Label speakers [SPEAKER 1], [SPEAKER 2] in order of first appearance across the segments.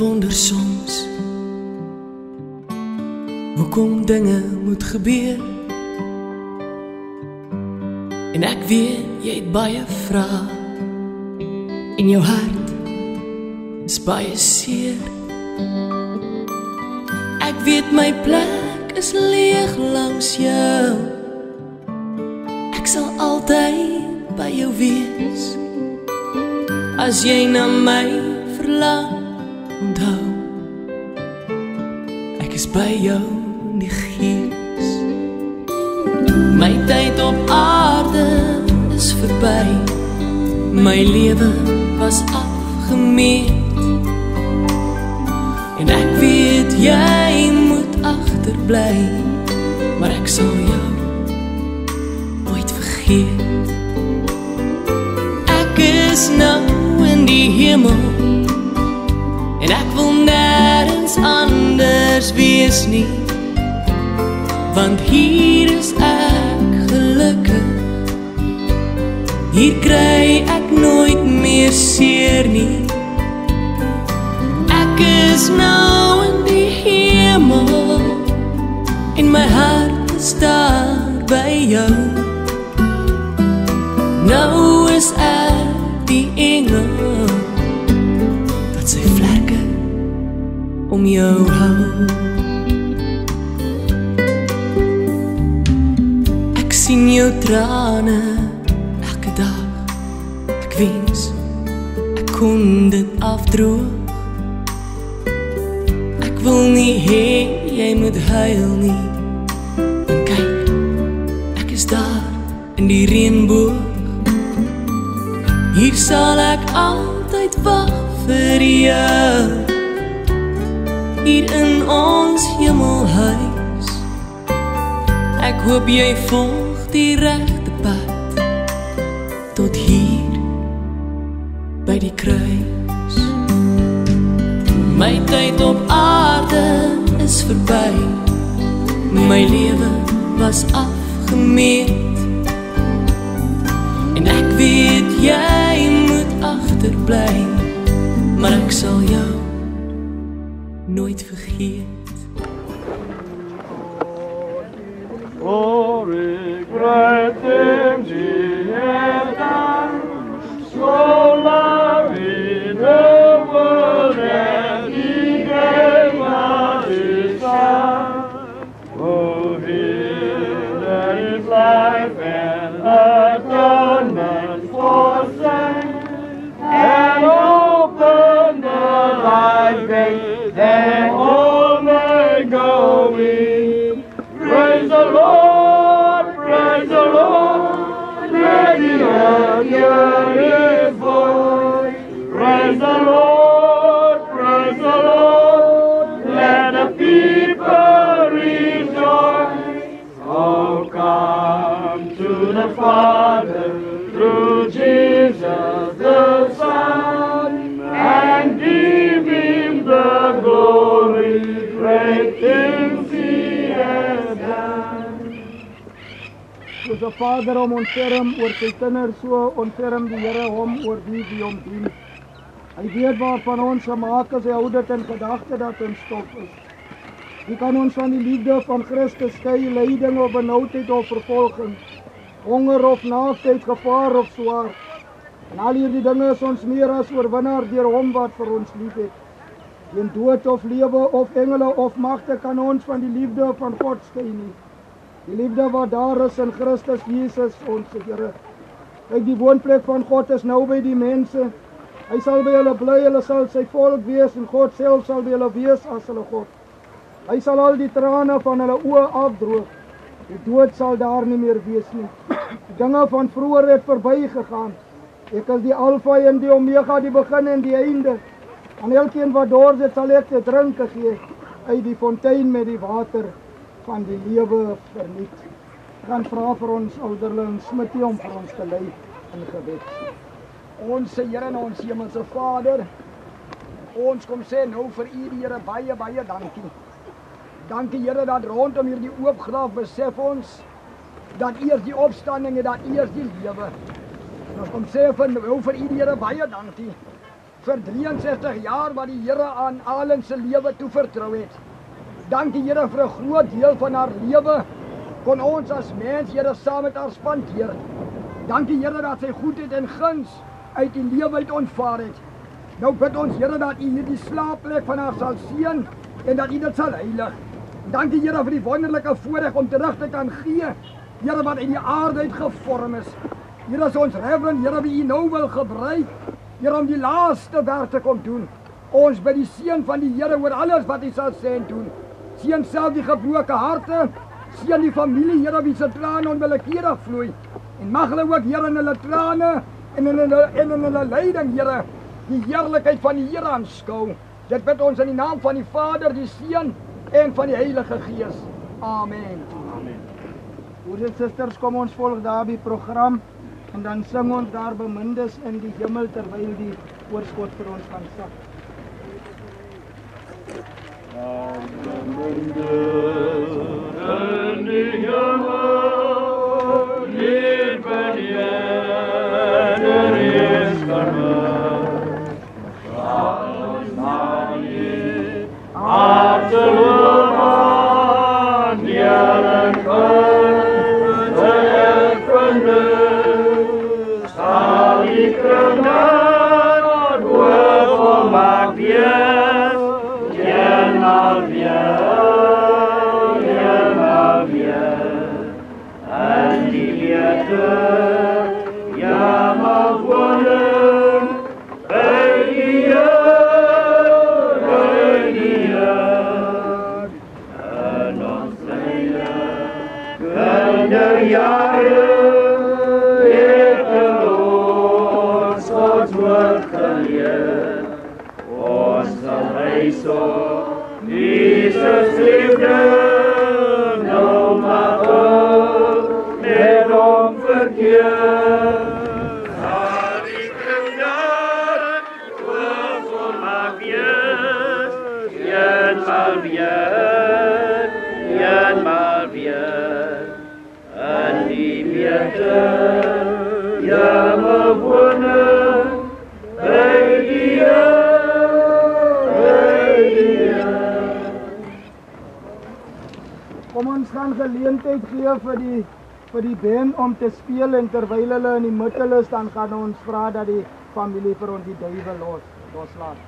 [SPEAKER 1] wonder soms hoekom dinge moet gebeur. En ek weet jy het baie vrae en jou hart is baie seer. Ek weet my plek is leeg langs jou. Ek sal altyd by jou wees. As jy na my verlang, onthou ek is by jou in die gees. My tyd op aarde is verby. My lewe was afgemeet. En ek weet jy moet agterbly, maar ek sal jou nooit vergeet. Ek is nou in die hemel en ek wil nêrens anders wees nie, want hier is ek gelukkig. Hier kry ek nooit meer seer nie. Ek is nou in die hemel en my hart is daar by jou. Nou is ek die engel wat sy vlerke om jou hou. Ek sien jou trane elke dag. Ek wens ek kon dit afdroog. Ek wil nie hê jy moet huil nie. En kyk, ek is daar in die reënboog. Hier sal ek altyd wag vir jou. Hier in ons hemelhuis. Ek hoop jy volg die regte pad tot hier by die kruis. My tyd op aarde is verby. My lewe was afgemeet. En ek weet jy moet agterbly, maar ek sal jou nooit vergeet.
[SPEAKER 2] Glory, great things He has done, so loving the world that He gave us His Son. Oh, here there is life and atonement for sin, and open the life gate that all may go in. Praise the Lord, praise the Lord, let the earth hear His voice. Praise the Lord, let the people rejoice. Oh, come to the Father through Jesus the Son, and give Him the glory, great things He has done.
[SPEAKER 3] Soos 'n vader hom ontferm oor sy kinders, so ontferm die Here hom oor die hom dien. Hy weet waarvan ons gemaak is, hy hou dit in gedagte dat ons stof is. Wie kan ons van die liefde van Christus skei? Lyding of benoudheid of vervolging, honger of naaktheid, gevaar of swaard. En al hierdie dinge is ons meer as oorwinnaar deur hom wat vir ons liefhet. Geen dood of lewe of engele of magte kan ons van die liefde van God skei nie. Die liefde wat daar is in Christus Jesus ons Here. Kyk, die woonplek van God is nou by die mense. Hy sal by hulle bly, hulle sal sy volk wees en God self sal by hulle wees as hulle God. Hy sal al die trane van hulle oë afdroog. Die dood sal daar nie meer wees nie. Die dinge van vroeër het verby gegaan. Ek is die Alfa en die Omega, die begin en die einde. Aan elkeen wat dors het, sal ek te drinke gee uit die fontein met die water van die lewe verniet. Ek gaan vra vir ons ouderling Smitty om vir ons te lei in gebed. Onse Here en ons hemelse Vader, ons kom sê nou vir U die Here baie dankie. Dankie Here dat rondom hierdie oop graf besef ons dat U is die opstanding en dat U is die lewe. En ons kom sê vir U die Here baie dankie vir 63 jaar wat die Here aan Alen se lewe toevertrou het. Dankie Here vir 'n groot deel van haar lewe kon ons as mens Here saam met haar spandeer. Dankie Here dat sy goedheid en guns uit die lewe uit ontvaar het. Nou bid ons Here dat U hierdie slaapplek van haar sal seën en dat U dit sal heilig. Dankie Here vir die wonderlike voorreg om terug te kan gee, Here wat uit die aarde uit gevorm is. Here is ons Reverend, Here wie U nou wil gebruik, Here om die laaste werk te kom doen. Ons bid die seën van die Here oor alles wat U sal sê en doen. Seën self die gebroke harte, seën die familie, Here wie se trane onwillekeurig vloei. En mag hulle ook Here in hulle trane en in hulle lyding, Here, die heerlikheid van die Here aanskou. Dit bid ons in die naam van die Vader, die Seun en van die Heilige Gees. Amen.
[SPEAKER 2] Amen.
[SPEAKER 3] Broers en susters, kom ons volg daar die program en dan sing ons daar bemindes in die hemel terwyl die oorskot vir ons gaan sak.
[SPEAKER 2] In die hemel, lief en jeder is gemeend. Alles aan je, absoluut aan jaren kunde en kunde. Zal ik rennen, hoe maakt je? Jesus liefde, nou mag met hom verkeer. Zal die kinderen volmaak wees, eenmaal weer, en die beter, ja me wonen, by die
[SPEAKER 3] Kom ons gaan geleentheid gee vir die band om te speel en terwyl hulle in die middel is, dan gaan ons vra dat die familie vir ons die duiwel loslaat.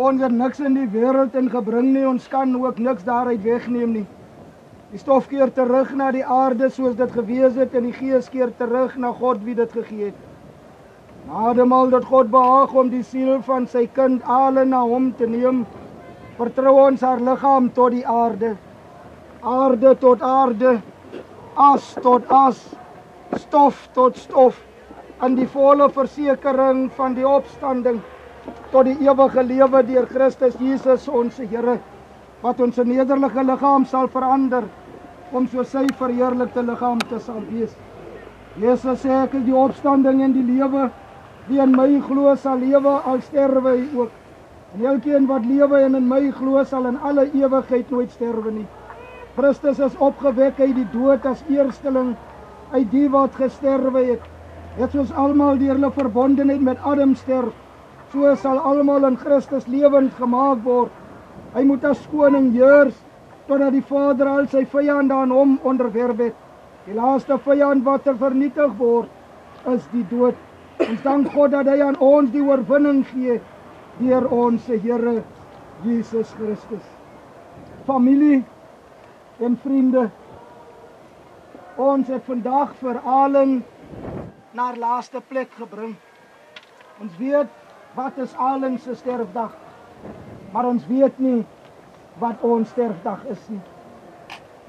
[SPEAKER 3] Ons het niks in die wêreld ingebring nie, ons kan ook niks daaruit wegneem nie. Die stof keer terug na die aarde soos dit gewees het en die gees keer terug na God wie dit gegee het. Nademal dat God behaag om die siel van sy kind Alen na hom te neem, vertrou ons haar liggaam tot die aarde. Aarde tot aarde, as tot as, stof tot stof, in die volle versekering van die opstanding, tot die ewige lewe deur Christus Jesus ons Here, wat ons nederige liggaam sal verander, om so sy verheerlikte liggaam te sal wees. Jesus sê, ek is die opstanding en die lewe, wie in my glo sal lewe, al sterwe hy ook. En elkeen wat lewe en in my glo sal in alle ewigheid nooit sterwe nie. Christus is opgewek uit die dood as eersteling uit die wat gesterwe het. Net soos almal deur hulle verbondenheid met Adam sterf, so sal almal in Christus lewend gemaak word. Hy moet as koning heers, totdat die Vader al sy vyande aan hom onderwerp het. Die laaste vyand wat vernietig word, is die dood. Ons dank God dat hy aan ons die oorwinning gee, deur ons Here Jesus Christus. Familie en vriende, ons het vandag vir Aling na haar laaste plek gebring. Ons weet wat is Aling se sterfdag, maar ons weet nie wat ons sterfdag is nie.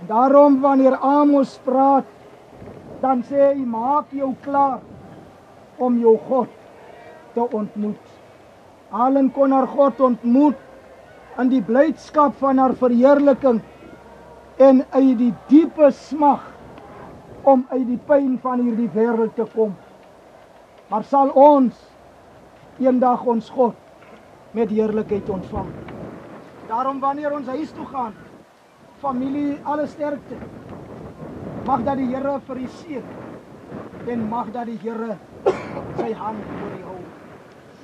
[SPEAKER 3] En daarom wanneer Amos praat, dan sê hy, maak jou klaar om jou God te ontmoet. Aling kon haar God ontmoet in die blydskap van haar verheerliking en uit die diepe smag om uit die pyn van hierdie wêreld te kom. Maar sal ons eendag ons God met heerlikheid ontvang. Daarom wanneer ons huis toe gaan, familie, alle sterkte. Mag dat die Here vir u seën en mag dat die Here sy hand oor u hou.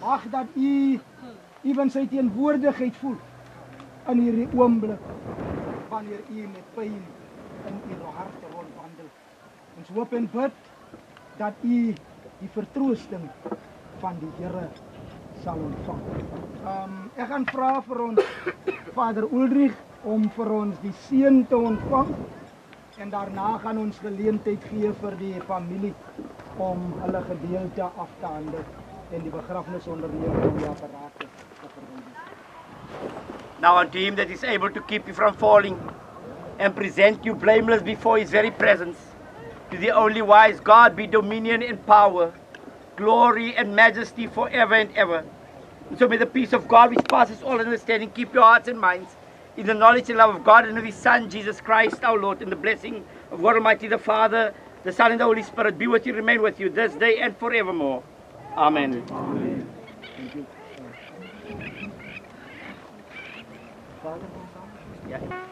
[SPEAKER 3] Mag dat u ewen sy teenwoordigheid voel in hierdie oomblik wanneer u met pyn in u hart rondwandel. Ons hoop en bid dat u die vertroosting van die Here sal ontvang. Ek gaan vra vir ons Vader Ulrich om vir ons die seën te ontvang en daarna gaan ons geleentheid gee vir die familie om hulle gedeelte af te handel en die begrafnisonderneming om die apparaat te verwyder.
[SPEAKER 2] Now unto him that is able to keep you from falling and present you blameless before his very presence, to the only wise God be dominion and power, glory and majesty forever and ever. And so may the peace of God which passes all understanding keep your hearts and minds in the knowledge and love of God and of his Son, Jesus Christ our Lord, and the blessing of God Almighty, the Father, the Son, and the Holy Spirit be with you, remain with you this day and forevermore. Amen. Amen. Thank you. Yeah.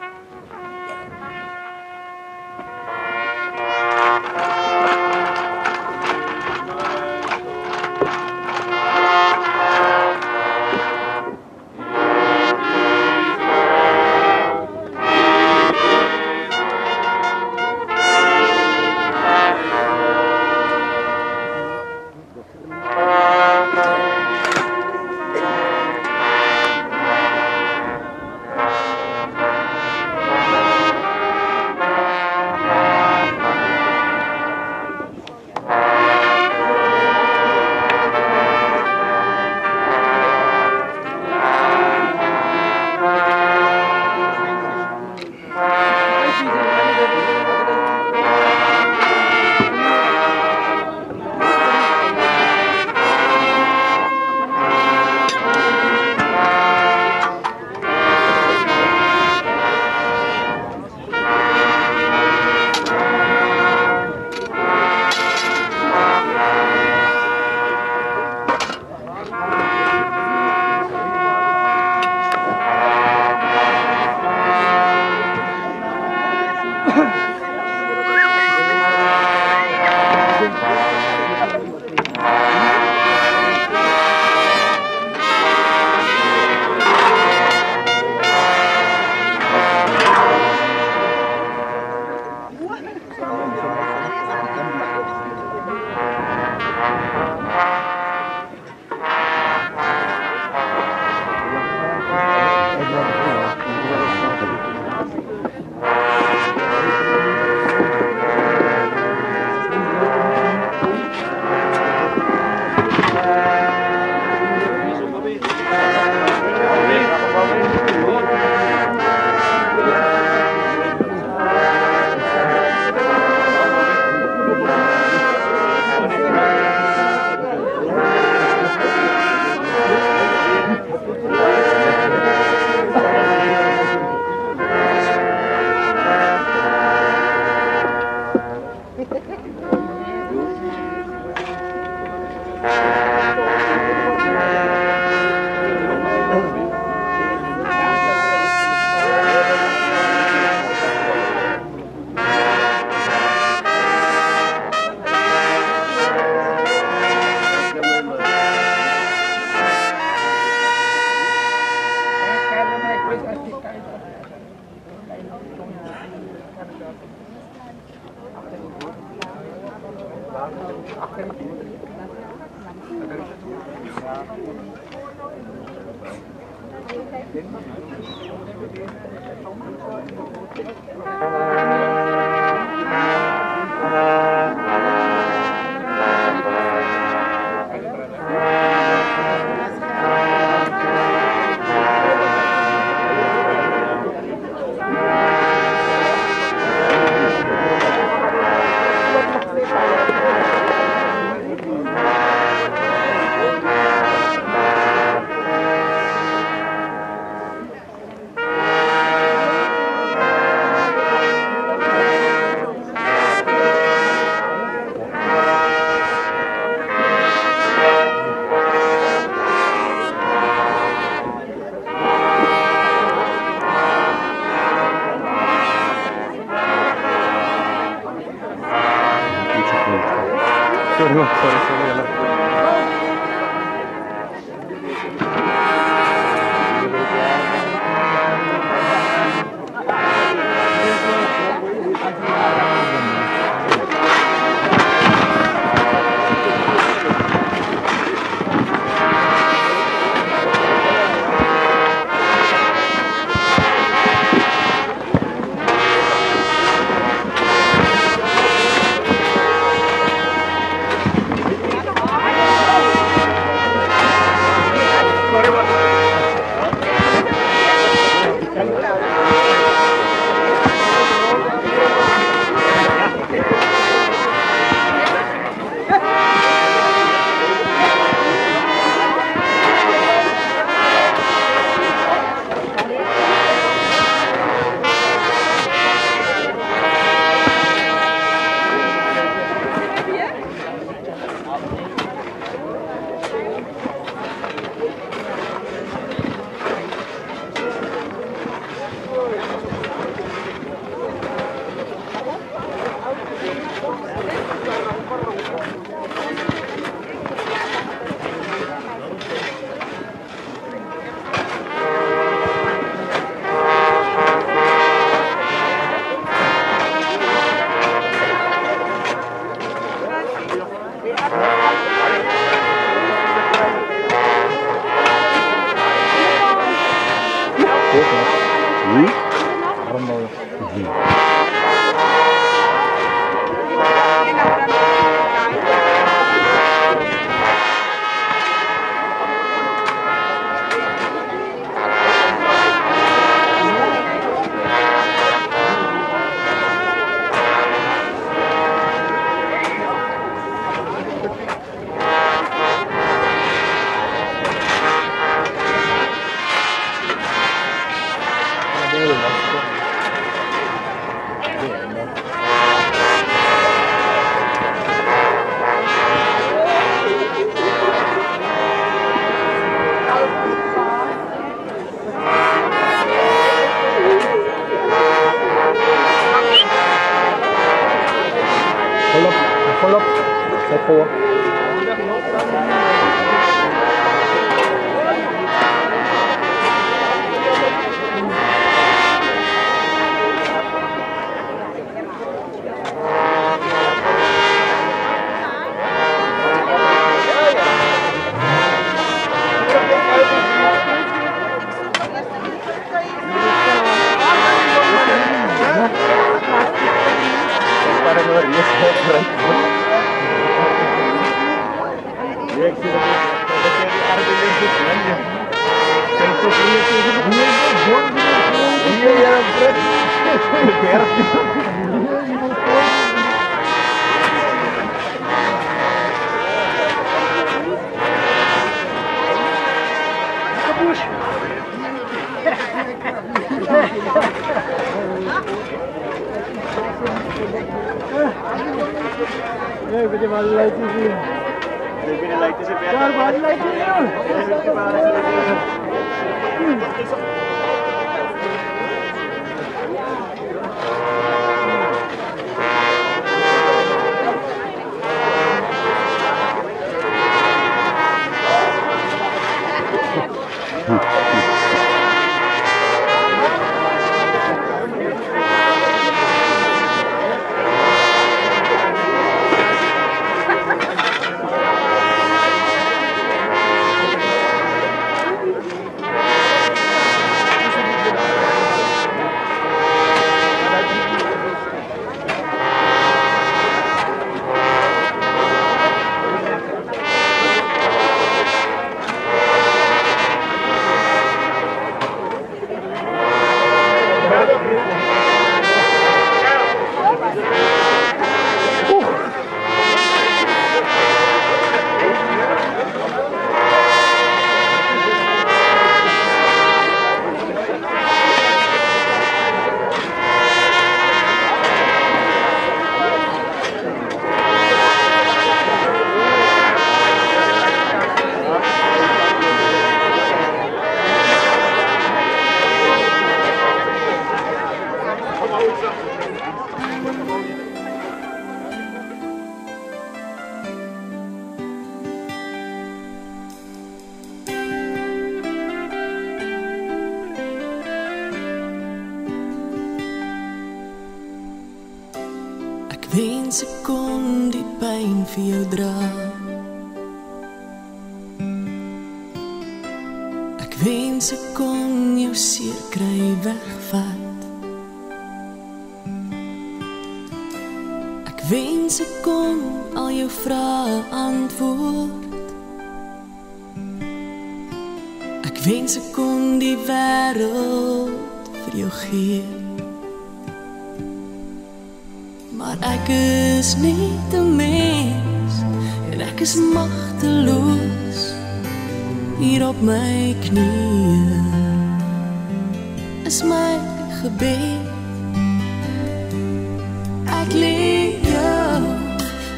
[SPEAKER 1] wens ek kon die pyn vir jou dra. Ek wens ek kon jou seer kry wegvat. Ek wens ek kon al jou vrae antwoord. Ek wens ek kon die wêreld vir jou gee. Maar ek is net 'n mens en ek is magteloos hier op my knieë. Is my gebed. Ek lê jou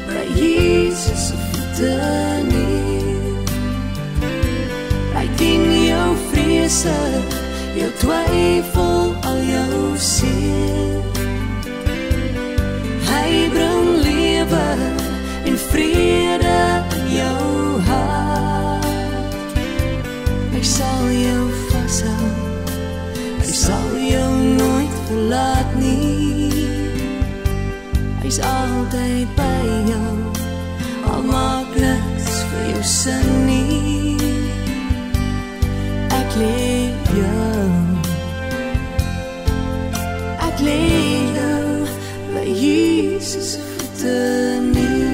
[SPEAKER 1] by Jesus se voete neer. Ek dien jou vrese, jou twyfel, al jou seer. Hy bring lewe en vrede in jou hart. Ek sal jou vashou, ek sal jou nooit verlaat nie. Hy's altyd by jou, al maak niks vir jou sin nie. Ek lê jou by Jesus se voete neer.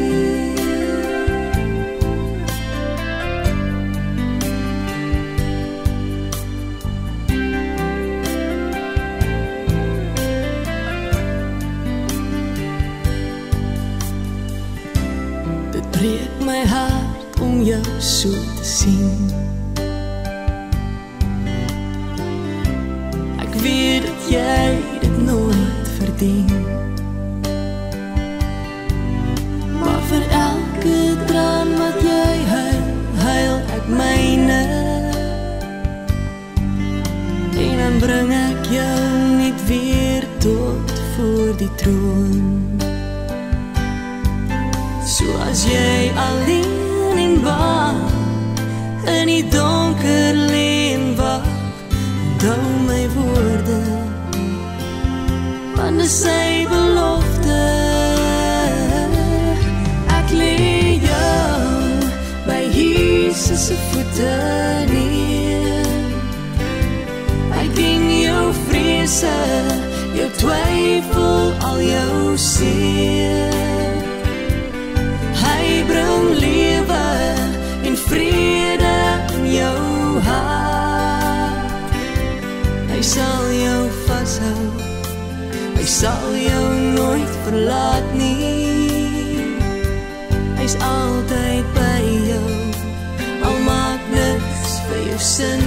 [SPEAKER 1] Dit breek my hart om jou so te sien. Ek weet dat jy dit nooit verdien. Maar vir elke traan wat jy huil, huil ek myne. En dan bring ek jou net weer tot voor die troon. Soos jy alleen en bang in die donker lê en wag, onthou my woorde, want dis sy belofte. Ek lê jou by Jesus se voete neer. Ek dien jou vrese, jou twyfel, al jou seer. Hy bring lewe en vrede in jou hart. Hy sal jou vashou, hy sal jou nooit verlaat nie. Hy's altyd by jou, al maak niks vir jou sin